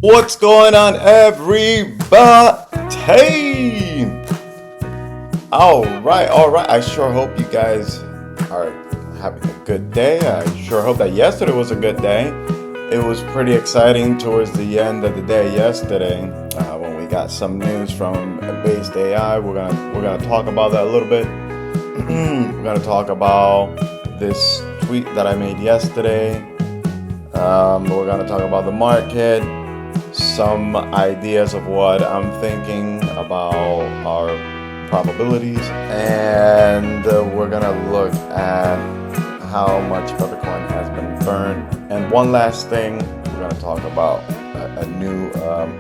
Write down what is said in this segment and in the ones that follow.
What's going on, everybody? All right. I sure hope you guys are having a good day. I sure hope that yesterday was a good day. It was pretty exciting towards the end of the day yesterday when we got some news from BasedAI. We're gonna talk about that a little bit. We're gonna talk about this tweet that I made yesterday. We're gonna talk about the market, some ideas of what I'm thinking about our probabilities, and we're gonna look at how much Pepecoin has been burned. And one last thing, we're gonna talk about a new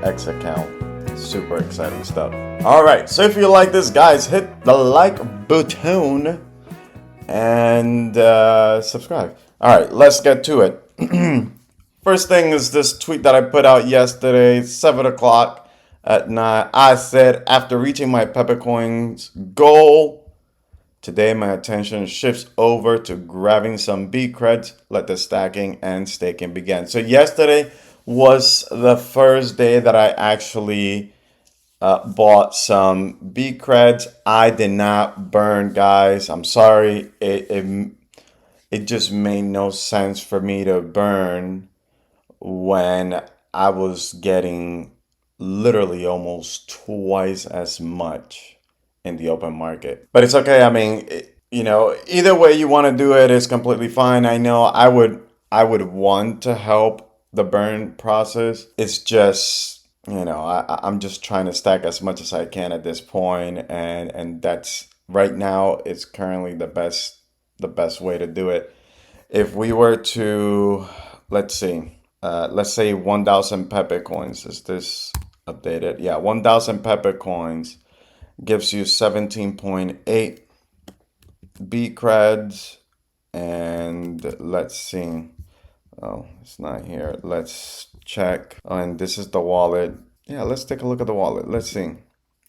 X account. Super exciting stuff. All right, so if you like this, guys, hit the like button and subscribe. All right, let's get to it. First thing is this tweet that I put out yesterday, 7 o'clock at night. I said, after reaching my Pepecoin's goal, today my attention shifts over to grabbing some BCreds. Let the stacking and staking begin. So yesterday was the first day that I actually bought some BCreds. I did not burn, guys. I'm sorry. It just made no sense for me to burn when I was getting literally almost twice as much in the open market. But it's okay. I mean, either way you want to do it is completely fine. I know I would want to help the burn process. It's just, I'm just trying to stack as much as I can at this point, and that's right now it's currently the best way to do it. If we were to, let's see, let's say 1,000 Pepecoins. Is this updated? Yeah, 1,000 Pepecoins gives you 17.8 BCreds. And let's see. Oh, it's not here. Let's check. Oh, and this is the wallet. Yeah, let's take a look at the wallet. Let's see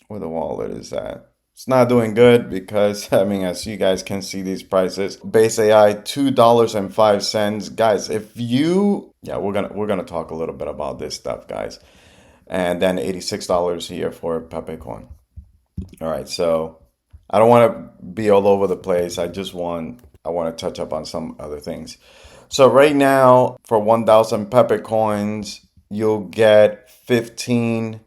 where the wallet is at. It's not doing good because, I mean, as you guys can see, these prices. BasedAI, $2.05. Guys, we're gonna talk a little bit about this stuff, guys. And then $86 here for Pepecoin. All right, so I don't want to be all over the place. I want to touch up on some other things. So right now, for 1,000 Pepecoins, you'll get 15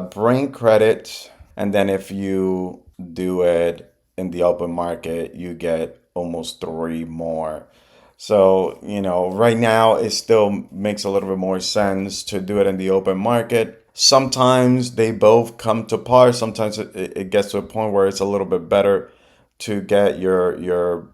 brain credits. And then if you do it in the open market, you get almost 3 more. So, right now it still makes a little bit more sense to do it in the open market. Sometimes they both come to par. Sometimes it gets to a point where it's a little bit better to get your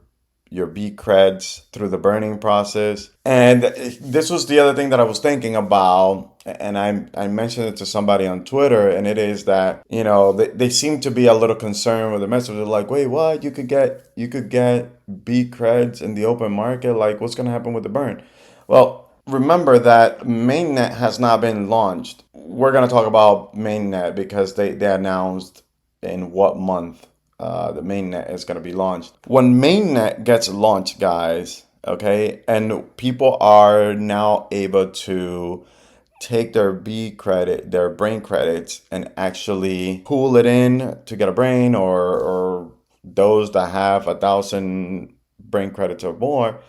BCreds through the burning process. And this was the other thing that I was thinking about, and I mentioned it to somebody on Twitter, and it is that, they seem to be a little concerned with the message. They're like, wait, what? You could get BCreds in the open market? Like, what's going to happen with the burn? Well, remember that Mainnet has not been launched. We're going to talk about Mainnet because they announced in what month the mainnet is going to be launched. When mainnet gets launched, guys, okay, and people are now able to take their their brain credits, and actually pool it in to get a brain, or those that have 1,000 brain credits or more,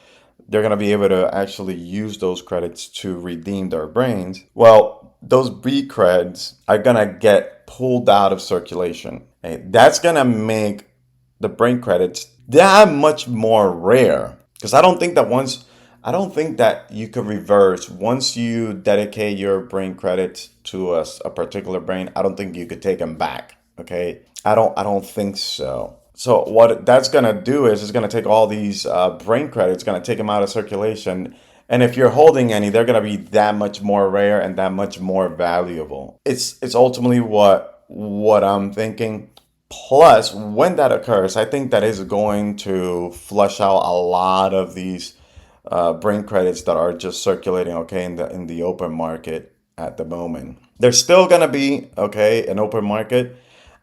they're going to be able to actually use those credits to redeem their brains. Well, those BCreds are going to get pulled out of circulation. Okay? That's going to make the brain credits that much more rare. Because I don't think that you could reverse once you dedicate your brain credits to a particular brain. I don't think you could take them back. Okay, I don't think so. So what that's gonna do is it's gonna take all these brain credits, gonna take them out of circulation, and if you're holding any, they're gonna be that much more rare and that much more valuable. It's ultimately what I'm thinking. Plus, when that occurs, I think that is going to flush out a lot of these brain credits that are just circulating, okay, in the open market at the moment. There's still gonna be, okay, an open market.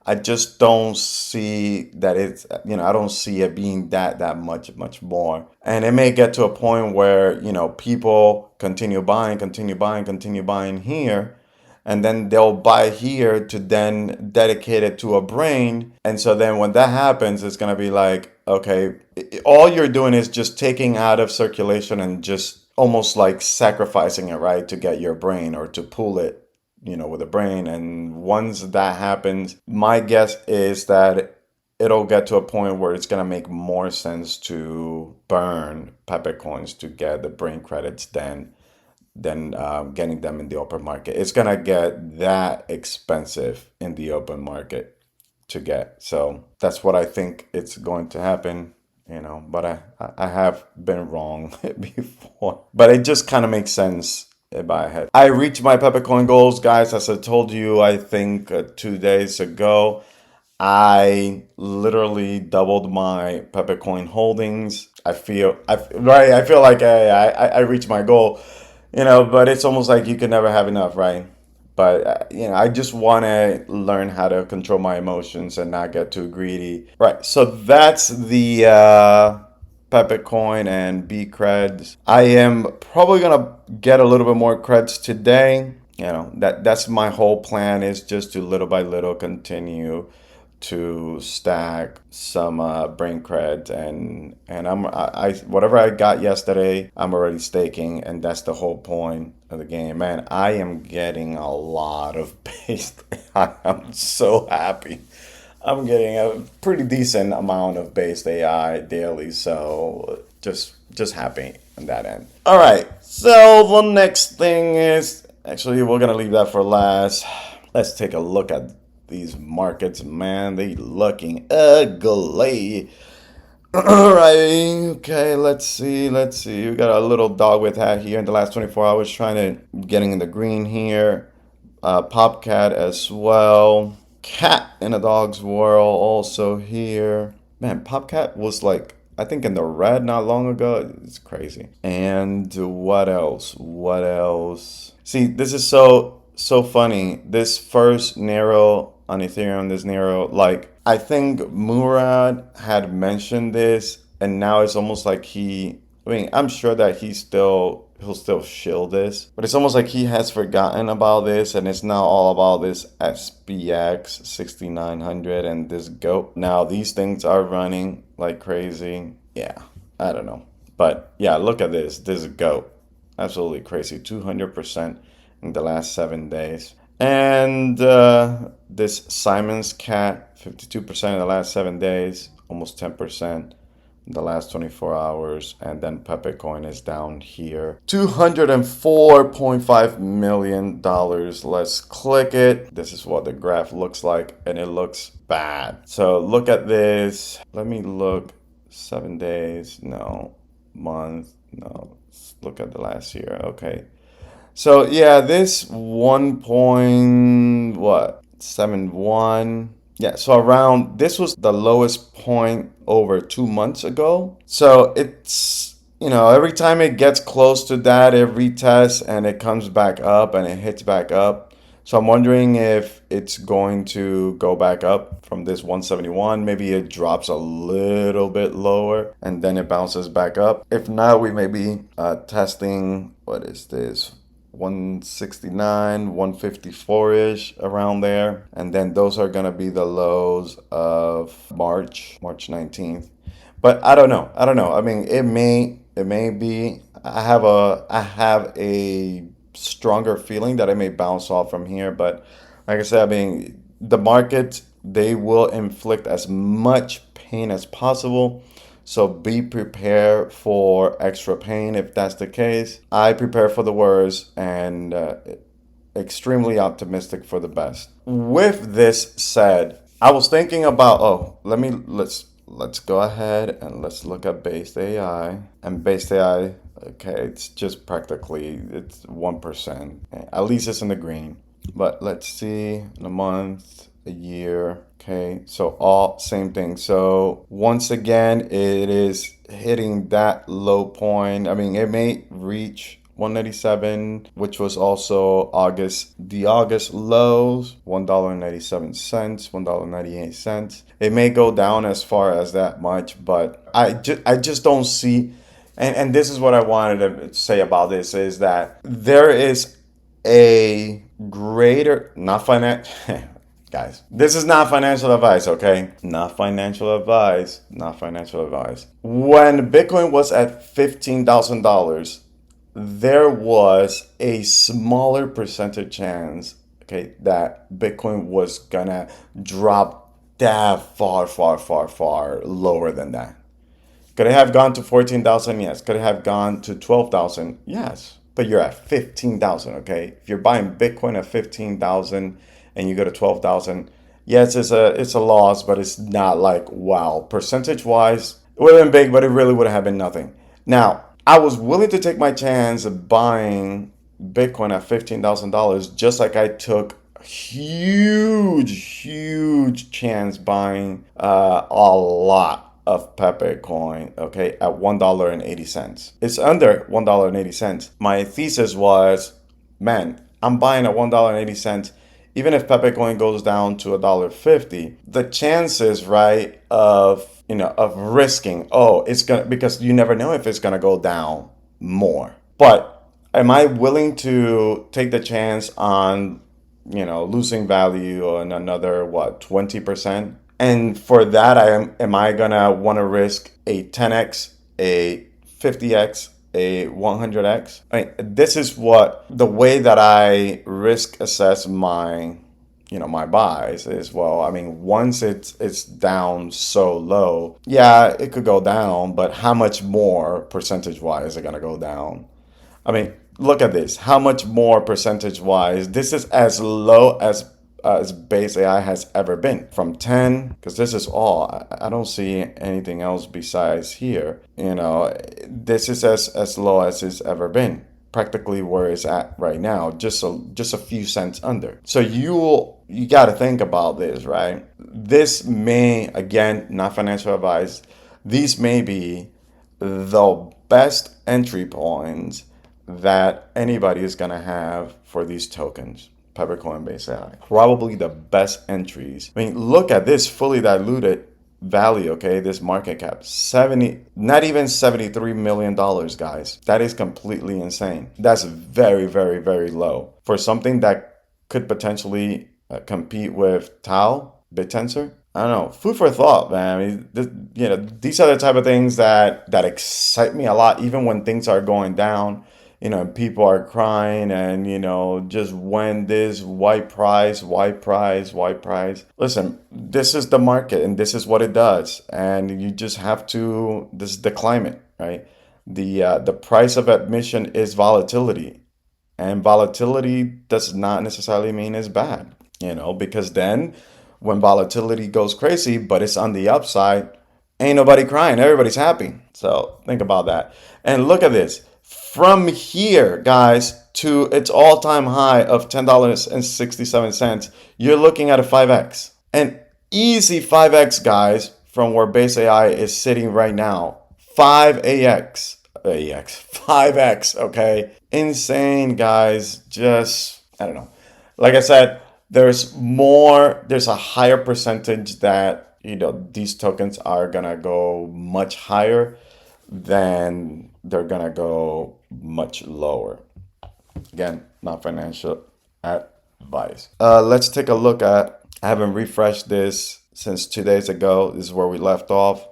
I just don't see that I don't see it being that much more. And it may get to a point where, people continue buying here. and then they'll buy here to then dedicate it to a brain. And so then when that happens, it's going to be like, okay, all you're doing is just taking out of circulation and just almost like sacrificing it, right, to get your brain or to pull it, with a brain. And once that happens, my guess is that it'll get to a point where it's going to make more sense to burn Pepecoins to get the brain credits than getting them in the open market. It's going to get that expensive in the open market to get. So that's what I think it's going to happen. But I have been wrong before. But it just kind of makes sense in my head. I reached my Pepecoin goals, guys, as I told you, I think 2 days ago. I literally doubled my Pepecoin holdings. I feel like I reached my goal, but it's almost like you can never have enough, right? But I just want to learn how to control my emotions and not get too greedy. Right. So that's the Pepecoin and BCreds. I am probably gonna get a little bit more creds today. That's my whole plan, is just to little by little continue to stack some brain cred, and I whatever I got yesterday, I'm already staking, and that's the whole point of the game. Man, I am getting a lot of base. I'm so happy. I'm getting a pretty decent amount of based AI daily, so just happy on that end. All right, so the next thing is, actually, we're gonna leave that for last. Let's take a look at these markets, man. They looking ugly. All right, okay, let's see. We got a little dog with hat here in the last 24 hours trying to getting in the green here. Popcat as well. Cat in a dog's world also here. Man, Popcat was like, I think in the red not long ago. It's crazy. And what else? What else? See, this is so funny. This first narrow on Ethereum, this narrow, like, I think Murad had mentioned this, and now it's almost like I'm sure that he'll still shill this, but it's almost like he has forgotten about this, and it's now all about this SPX 6900 and this GOAT. Now these things are running like crazy. Yeah, I don't know. But yeah, look at this. This is GOAT. Absolutely crazy. 200% in the last 7 days. And this Simon's Cat, 52% in the last 7 days, almost 10% in the last 24 hours. And then Pepecoin is down here, $204.5 million. Let's click it. This is what the graph looks like, and it looks bad. So look at this. Let me look. 7 days, no. Month, no. Let's look at the last year. Okay. So yeah, this 1.71. Yeah, so around this was the lowest point over 2 months ago. So it's, every time it gets close to that, it retests and it comes back up and it hits back up. So I'm wondering if it's going to go back up from this 171. Maybe it drops a little bit lower and then it bounces back up. If not, we may be testing, what is this? 169, 154-ish, around there. And then those are going to be the lows of March 19th. But I don't know. I mean, it may be. I have a stronger feeling that it may bounce off from here. But like I said, I mean, the market, they will inflict as much pain as possible. So be prepared for extra pain if that's the case. I prepare for the worst and extremely optimistic for the best. With this said, I was thinking about, let's go ahead and let's look at based AI. And based AI, okay, it's just practically, it's 1%. At least it's in the green. But let's see, in a month, a year. Okay, so all same thing. So once again, it is hitting that low point. I mean, it may reach 197, which was also the August lows, $1.97, $1.98. It may go down as far as that much, but I just don't see, and this is what I wanted to say about this, is that there is a greater, not finance. Guys, this is not financial advice, okay? Not financial advice. Not financial advice. When Bitcoin was at $15,000, there was a smaller percentage chance, okay, that Bitcoin was gonna drop that far, far, far, far lower than that. Could it have gone to 14,000? Yes. Could it have gone to 12,000? Yes. But you're at 15,000, okay? If you're buying Bitcoin at 15,000 and you go to 12,000, yes, it's a loss, but it's not like wow. Percentage wise, it would have been big, but it really would have been nothing. Now, I was willing to take my chance of buying Bitcoin at $15,000, just like I took huge chance buying a lot of Pepecoin, okay, at $1.80. It's under $1.80. My thesis was, man, I'm buying at $1.80. Even if Pepecoin goes down to $1.50, the chances, right, of risking, oh, it's gonna, because you never know if it's gonna go down more. But am I willing to take the chance on, losing value on another, what, 20%? And for that, am I gonna want to risk a 10x, a 50x, a 100x? I mean, this is what the way that I risk assess my buys is, well, I mean, once it's down so low, yeah, it could go down, but how much more percentage wise is it gonna go down? I mean, look at this. How much more percentage wise? This is as low as base AI has ever been, from 10, because this is all. I don't see anything else besides here. This is as low as it's ever been. Practically where it's at right now, just a few cents under. So you got to think about this, right? This may, again, not financial advice. These may be the best entry points that anybody is going to have for these tokens. Pepecoin and BasedAI. Probably the best entries. I mean, look at this fully diluted value, okay? This market cap, 70, not even $73 million, guys. That is completely insane. That's very, very, very low for something that could potentially compete with Tau, BitTensor. I don't know. Food for thought, man. I mean, these are the type of things that excite me a lot, even when things are going down. People are crying, and just when this white price, white price, white price. Listen, this is the market, and this is what it does, and you just have to. This is the climate, right? The price of admission is volatility, and volatility does not necessarily mean it's bad, because then when volatility goes crazy, but it's on the upside, ain't nobody crying. Everybody's happy. So think about that. And look at this. From here, guys, to its all-time high of $10.67, you're looking at a 5x. An easy 5x, guys, from where base AI is sitting right now. 5x, okay? Insane, guys. Just, I don't know. Like I said, there's a higher percentage that, these tokens are gonna go much higher than they're gonna go much lower. Again, not financial advice. Let's take a look at, I haven't refreshed this since 2 days ago. This is where we left off.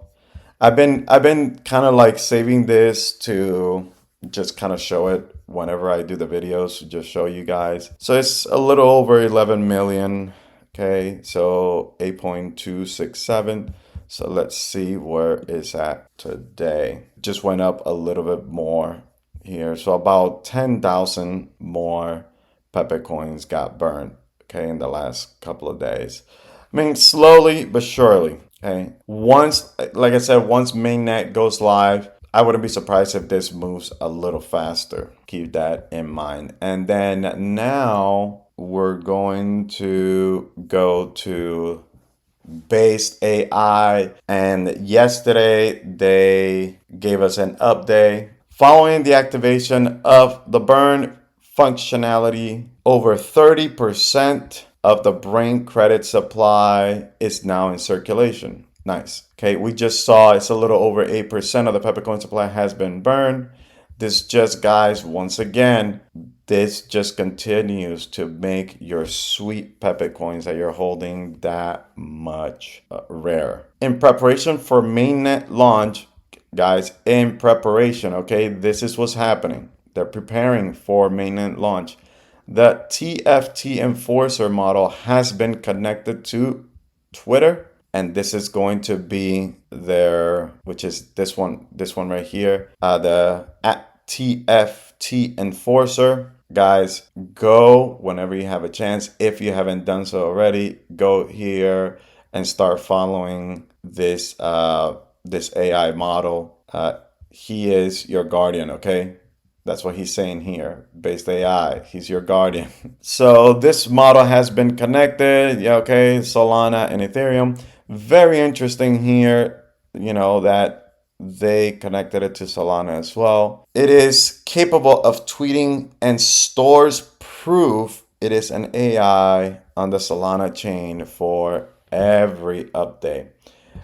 I've been kind of like saving this to just kind of show it whenever I do the videos, just show you guys. So it's a little over 11 million. Okay, so 8.267. So let's see where it's at today. Just went up a little bit more here. So about 10,000 more Pepecoins got burned, okay, in the last couple of days. I mean, slowly but surely, okay. Once, like I said, once Mainnet goes live, I wouldn't be surprised if this moves a little faster. Keep that in mind. And then now we're going to go to BasedAI, and yesterday they gave us an update. Following the activation of the burn functionality, over 30% of the brain credit supply is now in circulation. Nice. Okay, we just saw it's a little over 8% of the Pepecoin supply has been burned. This just, guys, once again, this just continues to make your sweet Pepe coins that you're holding that much rare. In preparation for mainnet launch, guys, in preparation, okay, this is what's happening. They're preparing for mainnet launch. The TFT enforcer model has been connected to Twitter, and this is going to be their, which is this one right here, the at TFT enforcer. Guys, go whenever you have a chance. If you haven't done so already, go here and start following this AI model. He is your guardian, okay? That's what he's saying here. Based AI, he's your guardian. So this model has been connected. Yeah, okay, Solana and Ethereum. Very interesting here, that they connected it to Solana as well. It is capable of tweeting and stores proof it is an AI on the Solana chain for every update.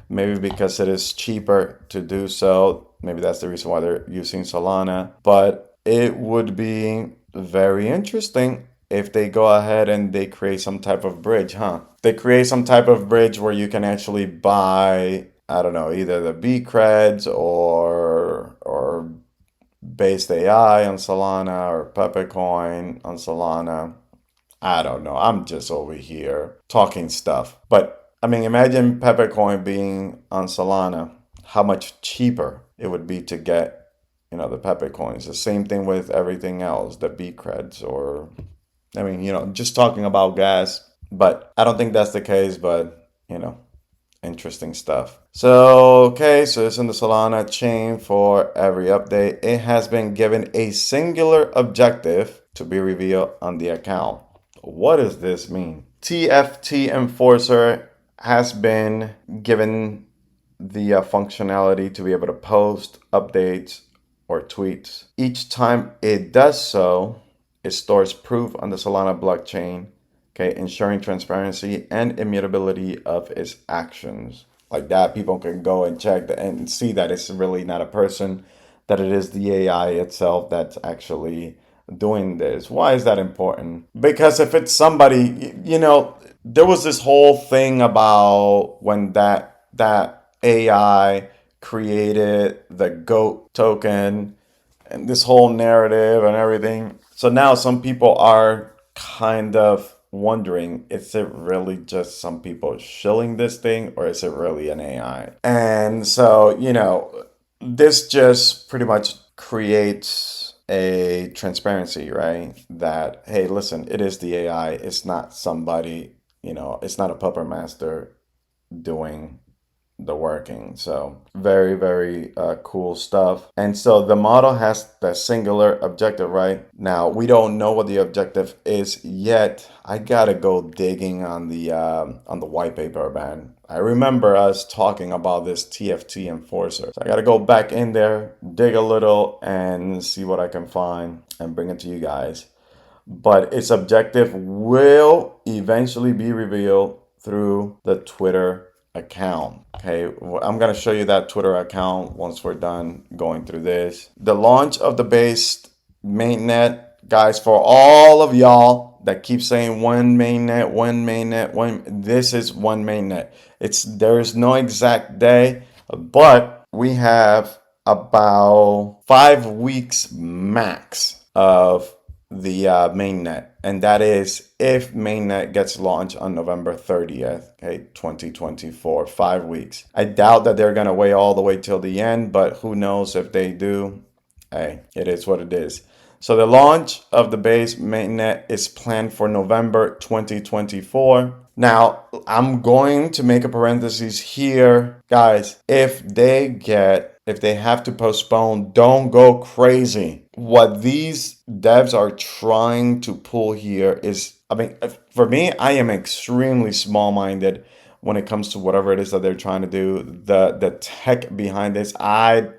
Maybe because it is cheaper to do so. Maybe that's the reason why they're using Solana. But it would be very interesting if they go ahead and they create some type of bridge, huh? They create some type of bridge where you can actually buy, I don't know, either the BCreds or based AI on Solana or Pepecoin on Solana. I don't know. I'm just over here talking stuff. But I mean, imagine Pepecoin being on Solana, how much cheaper it would be to get, the Pepecoins. The same thing with everything else, the BCreds or, I mean, just talking about gas. But I don't think that's the case, but, interesting stuff. So, okay, so it's in the Solana chain for every update. It has been given a singular objective to be revealed on the account. What does this mean? TFT Enforcer has been given the functionality to be able to post updates or tweets. Each time it does so, it stores proof on the Solana blockchain, okay, ensuring transparency and immutability of its actions. Like that, people can go and check and see that it's really not a person, that it is the AI itself that's actually doing this. Why is that important? Because if it's somebody, there was this whole thing about when that AI created the GOAT token and this whole narrative and everything. So now some people are kind of wondering, is it really just some people shilling this thing or is it really an AI? And so, this just pretty much creates a transparency, right? That, hey, listen, it is the AI. It's not somebody, it's not a puppet master doing the working. So very, very cool stuff. And so the model has the singular objective, right? Now we don't know what the objective is yet. I gotta go digging on the white paper, man. I remember us talking about this TFT enforcer. So I gotta go back in there, dig a little, and see what I can find and bring it to you guys. But its objective will eventually be revealed through the Twitter account. Okay, I'm gonna show you that Twitter account once we're done going through this. The launch of the base mainnet, guys, for all of y'all that keep saying one mainnet, this is one mainnet. There is no exact day, but we have about 5 weeks max of the mainnet, and that is if mainnet gets launched on November 30th, okay, 2024. 5 weeks. I doubt that they're gonna wait all the way till the end, but who knows if they do. Hey, it is what it is. So the launch of the base mainnet is planned for November 2024. Now, I'm going to make a parenthesis here. Guys, if they have to postpone, don't go crazy. What these devs are trying to pull here is, I mean, for me, I am extremely small-minded when it comes to whatever it is that they're trying to do. The tech behind this, I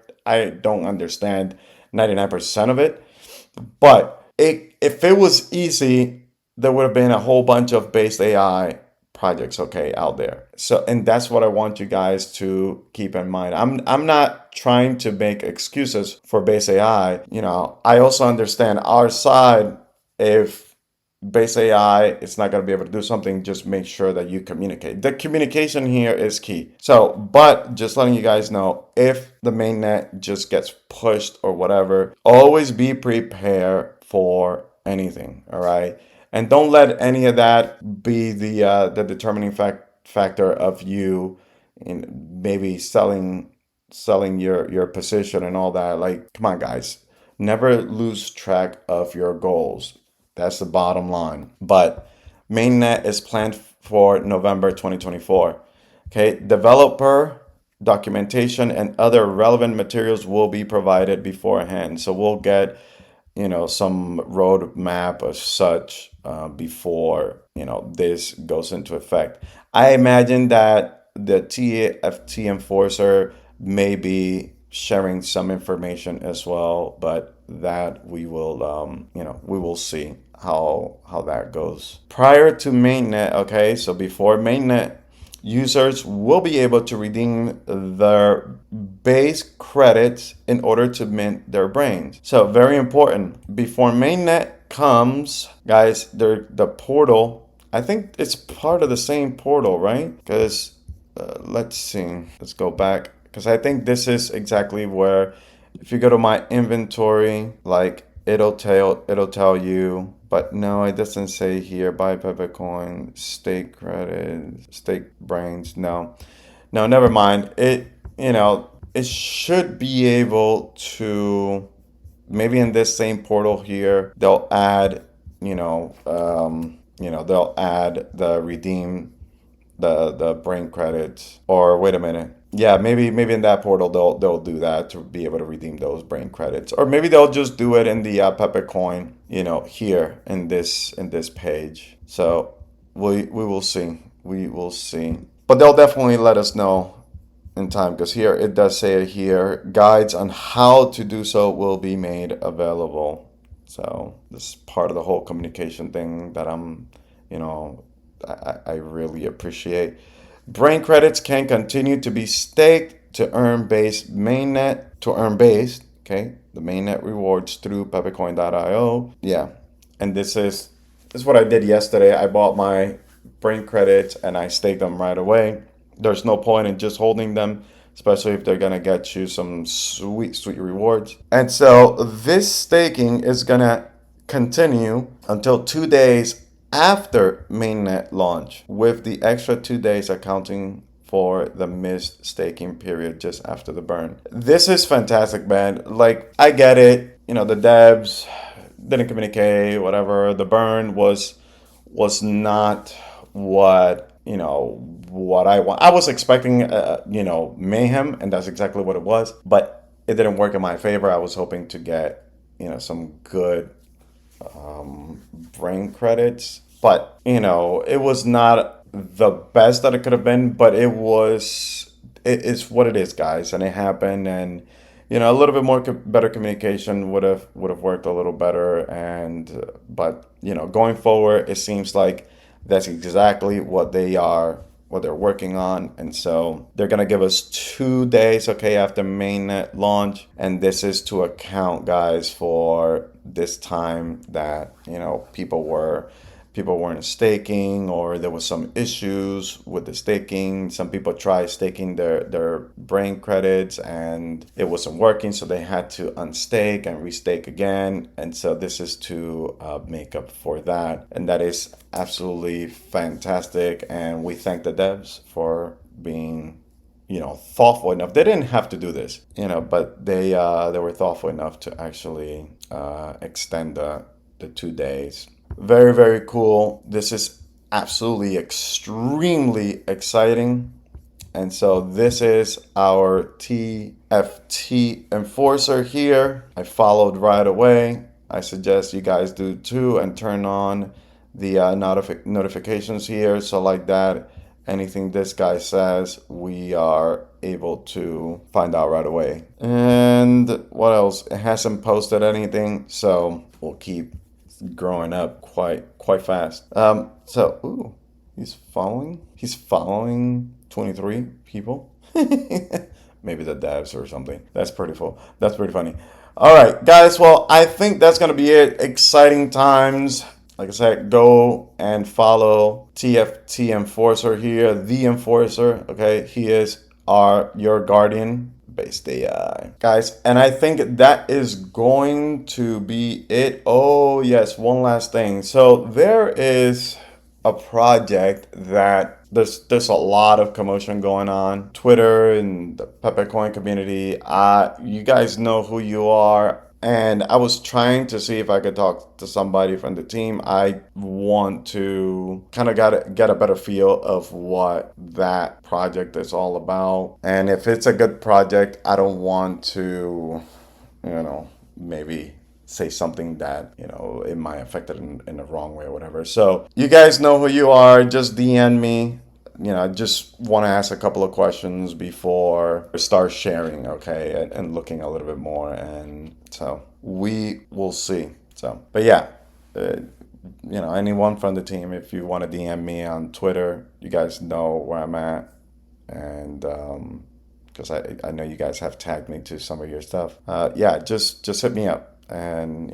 don't understand 99% of it. But if it was easy, there would have been a whole bunch of based AI projects, okay, out there. So, and that's what I want you guys to keep in mind. I'm not trying to make excuses for Base AI. You know, I also understand our side. If Base AI it's not going to be able to do something, just make sure that you communicate. The communication here is key. So, but just letting you guys know, if the mainnet just gets pushed or whatever, always be prepared for anything. All right. And don't let any of that be the determining factor of you in maybe selling your position and all that. Like, come on, guys, never lose track of your goals. That's the bottom line. But mainnet is planned for November 2024. Okay, developer documentation and other relevant materials will be provided beforehand. So we'll get, some roadmap of such before, this goes into effect. I imagine that the TFT enforcer may be sharing some information as well, but that we will see how that goes. Prior to mainnet, okay, so before mainnet, users will be able to redeem their base credits in order to mint their brains. So very important. Before mainnet comes, guys, the portal, I think it's part of the same portal, right? Because let's see, let's go back, because I think this is exactly where, if you go to my inventory, like it'll tell you, but no, it doesn't say here buy Pepecoin, stake credit, stake brains. No, never mind. It should be able to, maybe in this same portal here, they'll add, they'll add the redeem the brain credits. Or wait a minute. Yeah, maybe in that portal they'll do that to be able to redeem those brain credits. Or maybe they'll just do it in the Pepecoin, here in this page. So we will see. We will see. But they'll definitely let us know in time, because here it does say it here, guides on how to do so will be made available. So this is part of the whole communication thing that you know I really appreciate. Brain credits can continue to be staked to earn base mainnet to earn base. Okay, the mainnet rewards through Pepecoin.io. Yeah, and this is what I did yesterday. I bought my brain credits and I staked them right away. There's no point in just holding them, especially if they're gonna get you some sweet rewards. And so this staking is gonna continue until 2 days after mainnet launch, with the extra 2 days accounting for the missed staking period just after the burn. This is fantastic, man. Like, I get it. The devs didn't communicate, whatever. The burn was not what I want. I was expecting mayhem, and that's exactly what it was. But it didn't work in my favor. I was hoping to get some good brain credits, but it was not the best that it could have been. But it's what it is, guys, and it happened. And a little bit more better communication would have worked a little better. And but going forward, it seems like that's exactly what they're working on. And so they're going to give us 2 days, okay, after mainnet launch. And this is to account, guys, for this time that, people weren't staking, or there was some issues with the staking. Some people tried staking their brain credits and it wasn't working, so they had to unstake and restake again. And so this is to make up for that, and that is absolutely fantastic. And we thank the devs for being thoughtful enough. They didn't have to do this, but they were thoughtful enough to actually extend the 2 days. Very, very cool. This is absolutely extremely exciting. And so this is our TFT enforcer here. I followed right away. I suggest you guys do too, and turn on the notifications here. So like that, anything this guy says, we are able to find out right away. And what else? It hasn't posted anything, so we'll keep growing up quite fast. Ooh, He's following. He's following 23 people. Maybe the devs or something. That's pretty full. That's pretty funny. All right, guys. Well, I think that's gonna be it. Exciting times. Like I said, go and follow TFT Enforcer here, the Enforcer. Okay, he is your guardian based AI, guys. And I think that is going to be it. Oh yes, one last thing. So there is a project that there's a lot of commotion going on Twitter and the Pepecoin community. You guys know who you are, and I was trying to see if I could talk to somebody from the team. I want to kind of get a better feel of what that project is all about, and if it's a good project, I don't want to, maybe say something that it might affect it in the wrong way or whatever. So you guys know who you are. Just DM me. I just want to ask a couple of questions before I start sharing, okay, and looking a little bit more. And so we will see. So, but yeah, anyone from the team, if you want to DM me on Twitter, you guys know where I'm at. And because I know you guys have tagged me to some of your stuff. Yeah, just hit me up. And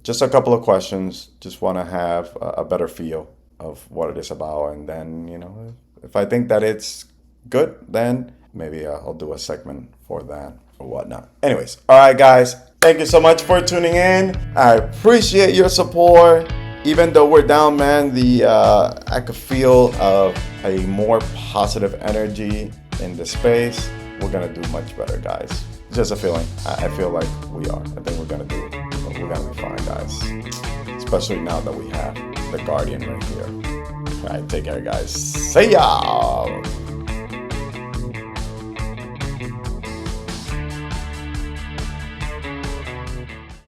just a couple of questions. Just want to have a better feel of what it is about, and then if I think that it's good, then maybe I'll do a segment for that or whatnot. Anyways, all right, guys, thank you so much for tuning in. I appreciate your support. Even though we're down, man, I could feel a more positive energy in the space. We're gonna do much better, guys. Just a feeling. I feel like we are. I think we're gonna be fine, guys. Especially now that we have the Guardian right here. All right, take care, guys. See y'all.